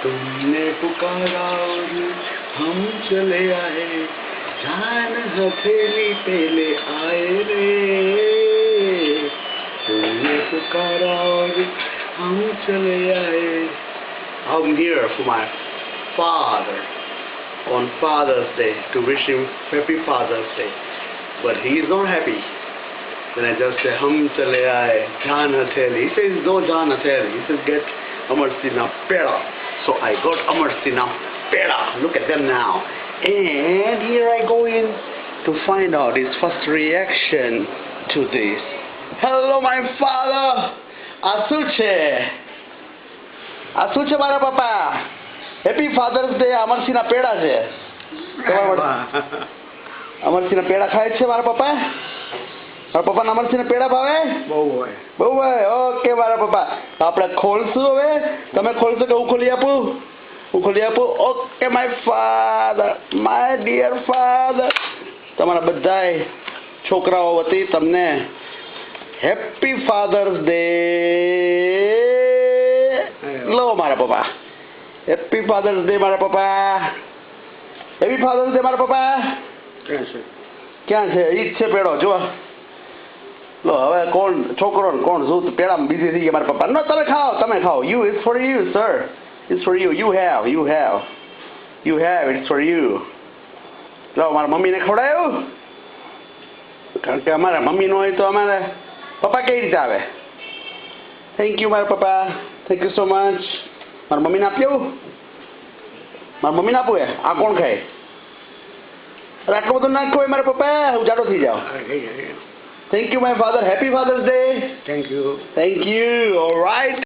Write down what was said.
तुमने पुकारा और हम चले आए, जान हथेली पे ले आए रे। तुमने पुकारा और हम चले आए. I'm here for my father on Father's Day to wish him happy Father's Day, but he is not happy. Then I just say hum chale aaye jaan hatheli. He says no jaan hatheli. He says get Amarsina peda. So I got Amarsina peda. Look at them now. And here I go in to find out his first reaction to this. Hello my father. Asuche. Asuche મારા પપ્પા. Happy father's day. અમરસિંહના પેડા છે. અમરસિંહના પેડા ખાય છે મારા પપ્પા. મારા પપ્પાને અમરસિંહના પેડા ભાવે? બહુ હોય. બહુ હોય. ઓકે મારા પપ્પા. આપણે ખોલશું હવે. તમે ખોલશો કે હું ખોલી આપું? હું ખોલી આપું. Okay my father, my dear father. તમારા બધાય છોકરાઓ વતી તમને હેપી ફાધર્સ ડે. લો મારા પપ્પા. હેપી ફાધર્સ ડે મારા પપ્પા. હેપી ફાધર્સ ડે મારા પપ્પા. ક્યાં છે? ઈ જ છે પેડો. જો લો હવે કોણ છોકરો કોણ શું પેડામાં બીજી થઈ ગયા મારા પપ્પા. નો તમે ખાઓ, તમે ખાઓ. You is for you sir. It's for you. You have it's for you. લો મારા મમ્મીને ખવડાવ્યું, કારણ કે અમારા મમ્મી નો હોય તો અમારે પપ્પા કઈ રીતે આવે. થેન્ક યુ મારા પપ્પા. Thank you so much. મારા મમ્મીને આપ્યું. મારા મમ્મીને આપવું એ. આ કોણ ખાય? અરે આટલું બધું નાખવું હોય મારા પપ્પા. હું જાડો થઈ જાઉં. Thank you my father. Happy father's day. Thank you. All right.